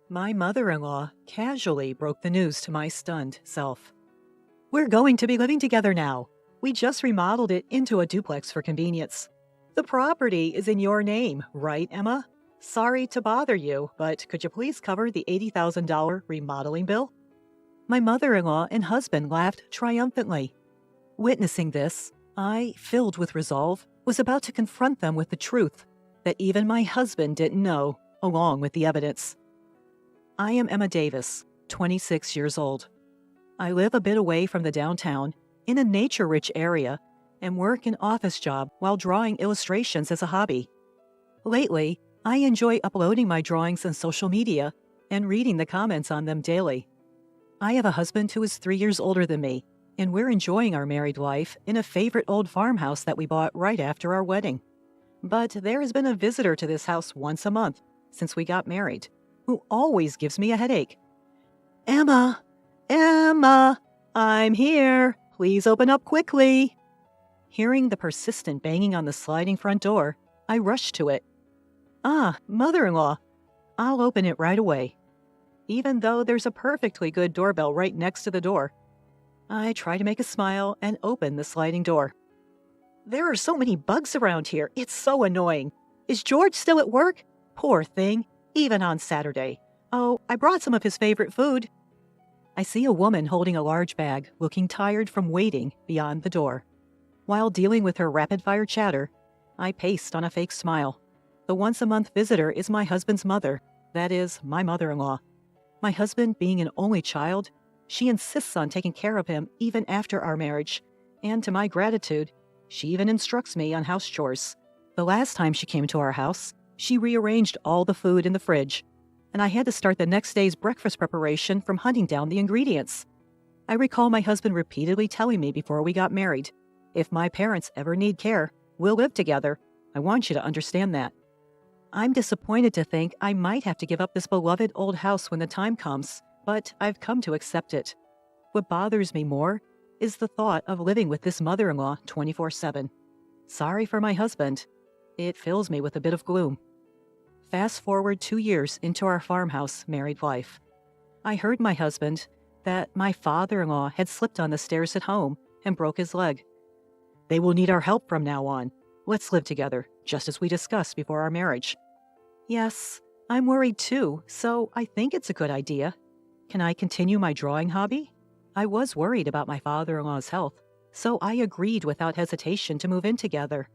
My mother-in-law casually broke the news to my stunned self. We're going to be living together now. We just remodeled it into a duplex for convenience. The property is in your name, right, Emma? Sorry to bother you, but could you please cover the $80,000 remodeling bill? My mother-in-law and husband laughed triumphantly. Witnessing this, I, filled with resolve, was about to confront them with the truth that even my husband didn't know, along with the evidence. I am Emma Davis, 26 years old. I live a bit away from the downtown, in a nature-rich area, and work an office job while drawing illustrations as a hobby. Lately, I enjoy uploading my drawings on social media and reading the comments on them daily. I have a husband who is 3 years older than me, and we're enjoying our married life in a favorite old farmhouse that we bought right after our wedding. But there has been a visitor to this house once a month since we got married, who always gives me a headache. Emma! Emma! I'm here! Please open up quickly! Hearing the persistent banging on the sliding front door, I rushed to it. Ah, mother-in-law. I'll open it right away. Even though there's a perfectly good doorbell right next to the door, I try to make a smile and open the sliding door. There are so many bugs around here. It's so annoying. Is George still at work? Poor thing. Even on Saturday. Oh, I brought some of his favorite food. I see a woman holding a large bag, looking tired from waiting beyond the door. While dealing with her rapid-fire chatter, I paste on a fake smile. The once-a-month visitor is my husband's mother. That is, my mother-in-law. My husband being an only child, she insists on taking care of him even after our marriage. And to my gratitude, she even instructs me on house chores. The last time she came to our house, she rearranged all the food in the fridge, and I had to start the next day's breakfast preparation from hunting down the ingredients. I recall my husband repeatedly telling me before we got married, if my parents ever need care, we'll live together. I want you to understand that. I'm disappointed to think I might have to give up this beloved old house when the time comes, but I've come to accept it. What bothers me more is the thought of living with this mother-in-law 24/7. Sorry for my husband. It fills me with a bit of gloom. Fast forward 2 years into our farmhouse married life. I heard my husband that my father-in-law had slipped on the stairs at home and broke his leg. They will need our help from now on. Let's live together, just as we discussed before our marriage. Yes, I'm worried too, so I think it's a good idea. Can I continue my drawing hobby? I was worried about my father-in-law's health, so I agreed without hesitation to move in together.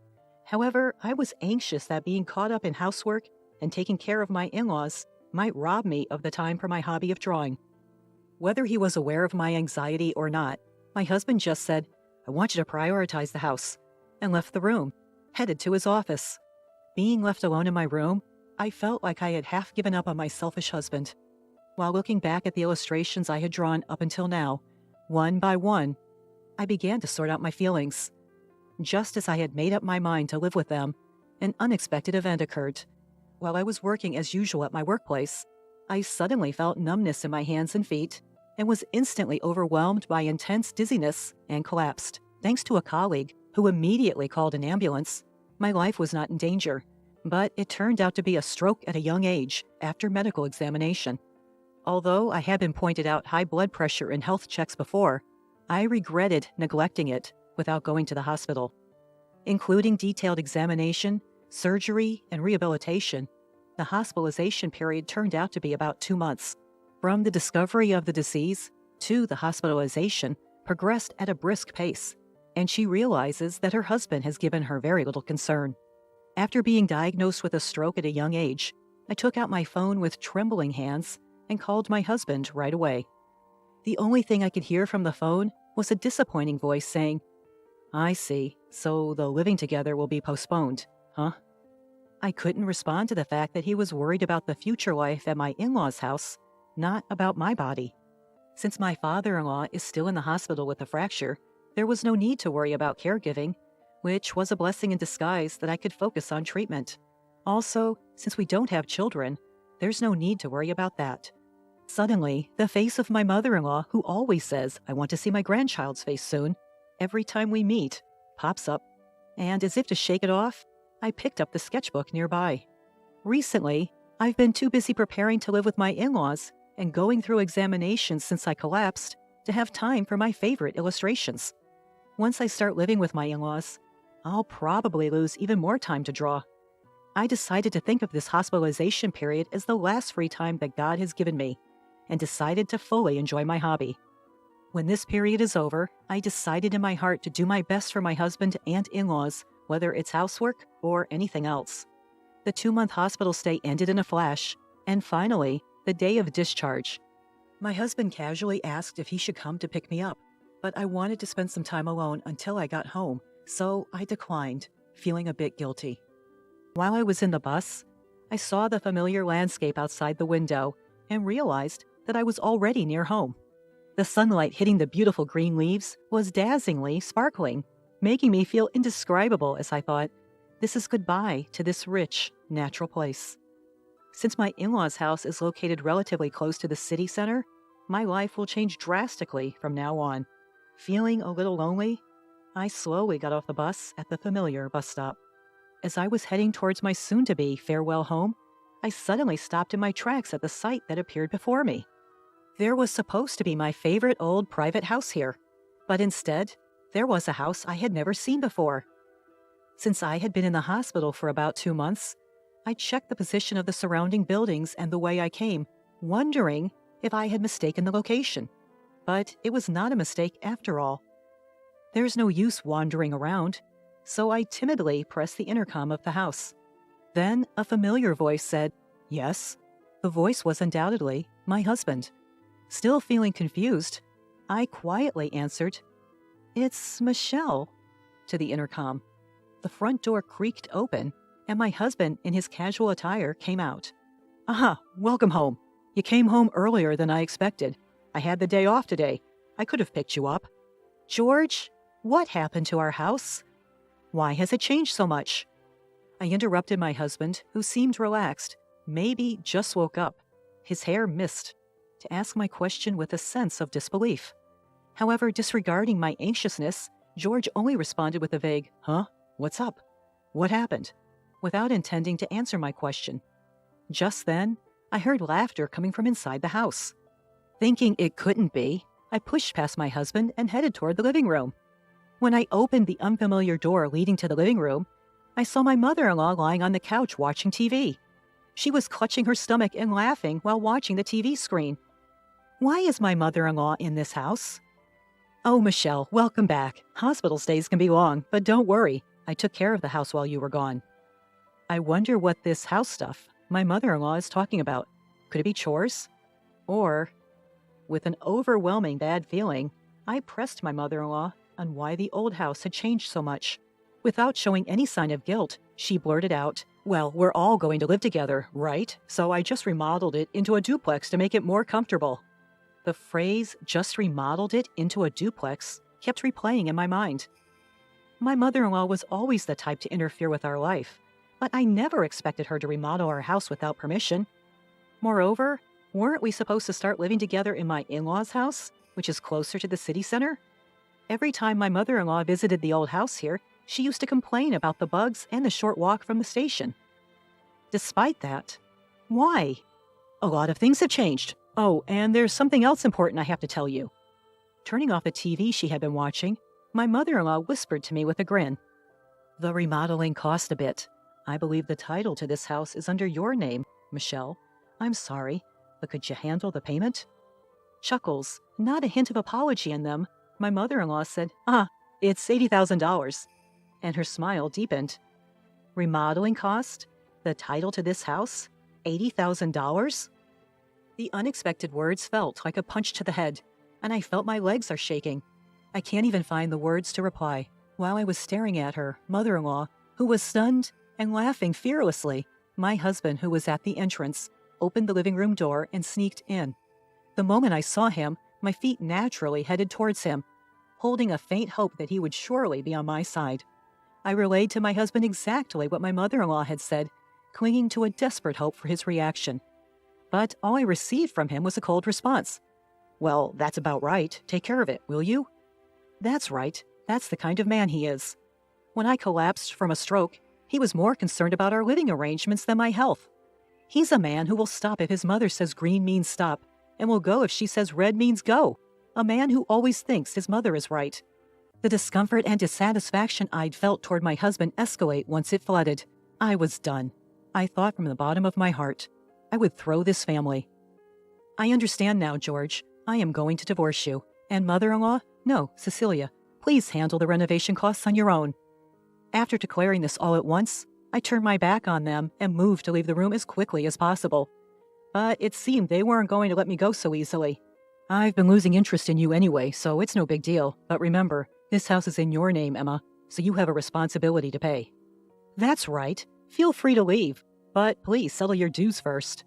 However, I was anxious that being caught up in housework and taking care of my in-laws might rob me of the time for my hobby of drawing. Whether he was aware of my anxiety or not, my husband just said, "I want you to prioritize the house," and left the room, headed to his office. Being left alone in my room, I felt like I had half given up on my selfish husband. While looking back at the illustrations I had drawn up until now, one by one, I began to sort out my feelings. Just as I had made up my mind to live with them, an unexpected event occurred. While I was working as usual at my workplace, I suddenly felt numbness in my hands and feet and was instantly overwhelmed by intense dizziness and collapsed. Thanks to a colleague who immediately called an ambulance, my life was not in danger, but it turned out to be a stroke at a young age after medical examination. Although I had been pointed out high blood pressure in health checks before, I regretted neglecting it without going to the hospital. Including detailed examination, surgery, and rehabilitation, the hospitalization period turned out to be about 2 months. From the discovery of the disease to the hospitalization progressed at a brisk pace, and she realizes that her husband has given her very little concern. After being diagnosed with a stroke at a young age, I took out my phone with trembling hands and called my husband right away. The only thing I could hear from the phone was a disappointing voice saying, "I see, so the living together will be postponed, huh?" I couldn't respond to the fact that he was worried about the future life at my in-laws' house, not about my body. Since my father-in-law is still in the hospital with a fracture, there was no need to worry about caregiving, which was a blessing in disguise that I could focus on treatment. Also, since we don't have children, there's no need to worry about that. Suddenly, the face of my mother-in-law, who always says, "I want to see my grandchild's face soon," every time we meet, pops up, and as if to shake it off, I picked up the sketchbook nearby. Recently, I've been too busy preparing to live with my in-laws and going through examinations since I collapsed to have time for my favorite illustrations. Once I start living with my in-laws, I'll probably lose even more time to draw. I decided to think of this hospitalization period as the last free time that God has given me, and decided to fully enjoy my hobby. When this period is over, I decided in my heart to do my best for my husband and in-laws, whether it's housework or anything else. The 2-month hospital stay ended in a flash, and finally, the day of discharge. My husband casually asked if he should come to pick me up, but I wanted to spend some time alone until I got home, so I declined, feeling a bit guilty. While I was in the bus, I saw the familiar landscape outside the window and realized that I was already near home. The sunlight hitting the beautiful green leaves was dazzlingly sparkling, making me feel indescribable as I thought, this is goodbye to this rich, natural place. Since my in-laws' house is located relatively close to the city center, my life will change drastically from now on. Feeling a little lonely, I slowly got off the bus at the familiar bus stop. As I was heading towards my soon-to-be farewell home, I suddenly stopped in my tracks at the sight that appeared before me. There was supposed to be my favorite old private house here, but instead, there was a house I had never seen before. Since I had been in the hospital for about 2 months, I checked the position of the surrounding buildings and the way I came, wondering if I had mistaken the location. But it was not a mistake after all. There's no use wandering around, so I timidly pressed the intercom of the house. Then a familiar voice said, "Yes." The voice was undoubtedly my husband. Still feeling confused, I quietly answered, "It's Michelle," to the intercom. The front door creaked open, and my husband in his casual attire came out. "Aha, welcome home. You came home earlier than I expected. I had the day off today. I could have picked you up." "George, what happened to our house? Why has it changed so much?" I interrupted my husband, who seemed relaxed, maybe just woke up, his hair mist, to ask my question with a sense of disbelief. However, disregarding my anxiousness, George only responded with a vague, "Huh? What's up? What happened?" without intending to answer my question. Just then, I heard laughter coming from inside the house. Thinking it couldn't be, I pushed past my husband and headed toward the living room. When I opened the unfamiliar door leading to the living room, I saw my mother-in-law lying on the couch watching TV. She was clutching her stomach and laughing while watching the TV screen. "Why is my mother-in-law in this house?" "Oh, Michelle, welcome back. Hospital stays can be long, but don't worry. I took care of the house while you were gone." I wonder what this house stuff my mother-in-law is talking about. Could it be chores? Or, with an overwhelming bad feeling, I pressed my mother-in-law on why the old house had changed so much. Without showing any sign of guilt, she blurted out, "Well, we're all going to live together, right? So I just remodeled it into a duplex to make it more comfortable." The phrase, "just remodeled it into a duplex," kept replaying in my mind. My mother-in-law was always the type to interfere with our life, but I never expected her to remodel our house without permission. Moreover, weren't we supposed to start living together in my in-laws' house, which is closer to the city center? Every time my mother-in-law visited the old house here, she used to complain about the bugs and the short walk from the station. Despite that, why? A lot of things have changed. Oh, and there's something else important I have to tell you. Turning off the TV she had been watching, my mother-in-law whispered to me with a grin, "The remodeling cost a bit. I believe the title to this house is under your name, Michelle. I'm sorry, but could you handle the payment?" Chuckles, not a hint of apology in them, my mother-in-law said, "It's $80,000. And her smile deepened. Remodeling cost? The title to this house? $80,000? The unexpected words felt like a punch to the head, and I felt my legs are shaking. I can't even find the words to reply, while I was staring at her, mother-in-law, who was stunned and laughing fearlessly. My husband, who was at the entrance, opened the living room door and sneaked in. The moment I saw him, my feet naturally headed towards him, holding a faint hope that he would surely be on my side. I relayed to my husband exactly what my mother-in-law had said, clinging to a desperate hope for his reaction. But all I received from him was a cold response. "Well, that's about right. Take care of it, will you?" That's right. That's the kind of man he is. When I collapsed from a stroke, he was more concerned about our living arrangements than my health. He's a man who will stop if his mother says green means stop, and will go if she says red means go. A man who always thinks his mother is right. The discomfort and dissatisfaction I'd felt toward my husband escalate once it flooded. I was done. I thought from the bottom of my heart, I would throw this family. I understand now, George. I am going to divorce you. And mother-in-law? No, Cecilia. Please handle the renovation costs on your own. After declaring this all at once, I turned my back on them and moved to leave the room as quickly as possible. But it seemed they weren't going to let me go so easily. I've been losing interest in you anyway, so it's no big deal. But remember, this house is in your name, Emma, so you have a responsibility to pay. That's right. Feel free to leave, but please settle your dues first.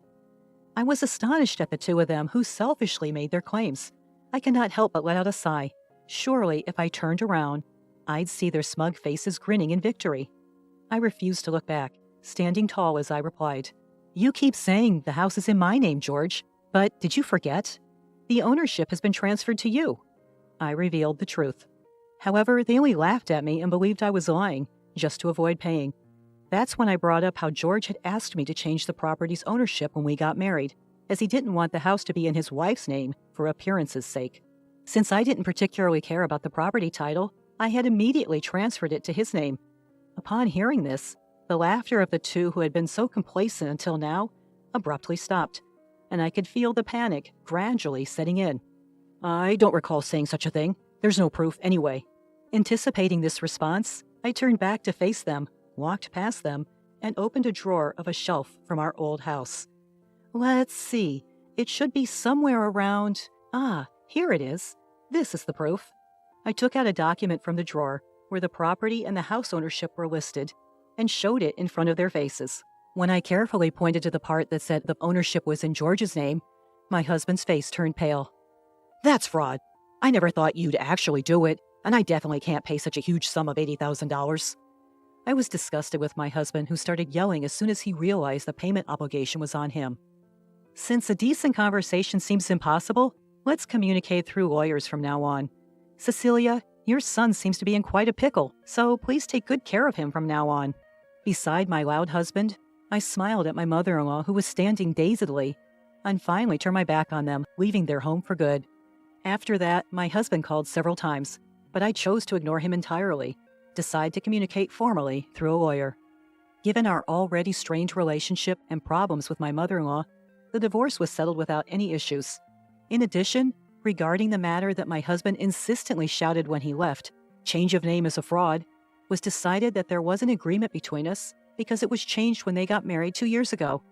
I was astonished at the two of them who selfishly made their claims. I cannot help but let out a sigh. Surely, if I turned around, I'd see their smug faces grinning in victory. I refused to look back, standing tall as I replied, You keep saying the house is in my name, George, but did you forget? The ownership has been transferred to you. I revealed the truth. However, they only laughed at me and believed I was lying, just to avoid paying. That's when I brought up how George had asked me to change the property's ownership when we got married, as he didn't want the house to be in his wife's name for appearance's sake. Since I didn't particularly care about the property title, I had immediately transferred it to his name. Upon hearing this, the laughter of the two who had been so complacent until now abruptly stopped, and I could feel the panic gradually setting in. I don't recall saying such a thing. There's no proof anyway. Anticipating this response, I turned back to face them, walked past them, and opened a drawer of a shelf from our old house. Let's see. It should be somewhere around... here it is. This is the proof. I took out a document from the drawer where the property and the house ownership were listed and showed it in front of their faces. When I carefully pointed to the part that said the ownership was in George's name, my husband's face turned pale. That's fraud. I never thought you'd actually do it, and I definitely can't pay such a huge sum of $80,000. I was disgusted with my husband, who started yelling as soon as he realized the payment obligation was on him. Since a decent conversation seems impossible, let's communicate through lawyers from now on. Cecilia, your son seems to be in quite a pickle, so please take good care of him from now on. Beside my loud husband, I smiled at my mother-in-law, who was standing dazedly, and finally turned my back on them, leaving their home for good. After that, my husband called several times, but I chose to ignore him entirely, decide to communicate formally through a lawyer. Given our already strained relationship and problems with my mother-in-law, the divorce was settled without any issues. In addition, regarding the matter that my husband insistently shouted when he left, change of name is a fraud, was decided that there was an agreement between us because it was changed when they got married 2 years ago.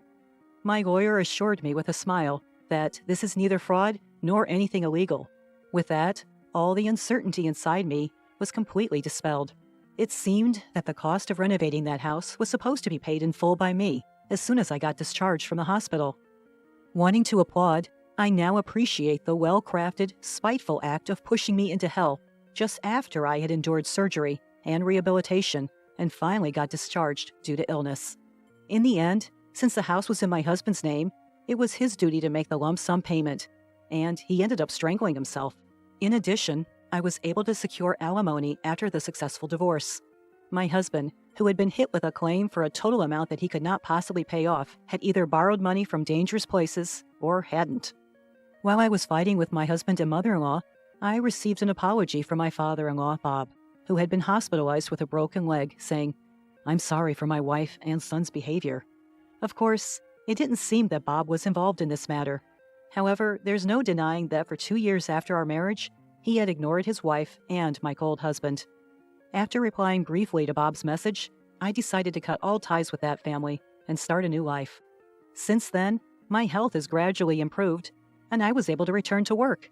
My lawyer assured me with a smile that this is neither fraud nor anything illegal. With that, all the uncertainty inside me was completely dispelled. It seemed that the cost of renovating that house was supposed to be paid in full by me as soon as I got discharged from the hospital. Wanting to applaud, I now appreciate the well-crafted, spiteful act of pushing me into hell just after I had endured surgery and rehabilitation and finally got discharged due to illness. In the end, since the house was in my husband's name, it was his duty to make the lump sum payment, and he ended up strangling himself. In addition, I was able to secure alimony after the successful divorce. My husband, who had been hit with a claim for a total amount that he could not possibly pay off, had either borrowed money from dangerous places or hadn't. While I was fighting with my husband and mother-in-law, I received an apology from my father-in-law, Bob, who had been hospitalized with a broken leg, saying, "I'm sorry for my wife and son's behavior." Of course, it didn't seem that Bob was involved in this matter. However, there's no denying that for 2 years after our marriage, he had ignored his wife and my cold husband. After replying briefly to Bob's message, I decided to cut all ties with that family and start a new life. Since then, my health has gradually improved, and I was able to return to work.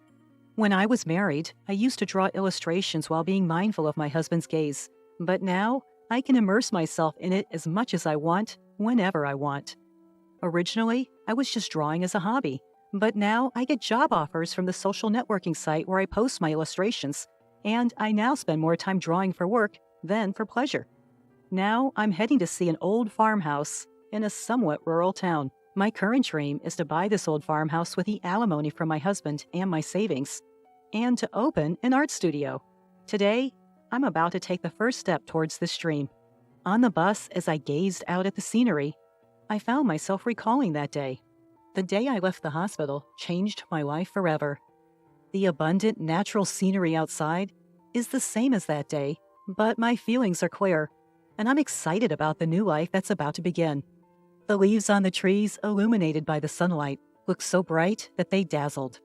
When I was married, I used to draw illustrations while being mindful of my husband's gaze, but now I can immerse myself in it as much as I want, whenever I want. Originally, I was just drawing as a hobby, but now I get job offers from the social networking site where I post my illustrations, and I now spend more time drawing for work than for pleasure. Now I'm heading to see an old farmhouse in a somewhat rural town. My current dream is to buy this old farmhouse with the alimony from my husband and my savings, and to open an art studio. Today, I'm about to take the first step towards this dream. On the bus, as I gazed out at the scenery, I found myself recalling that day. The day I left the hospital changed my life forever. The abundant natural scenery outside is the same as that day, but my feelings are clear, and I'm excited about the new life that's about to begin. The leaves on the trees, illuminated by the sunlight, look so bright that they dazzled.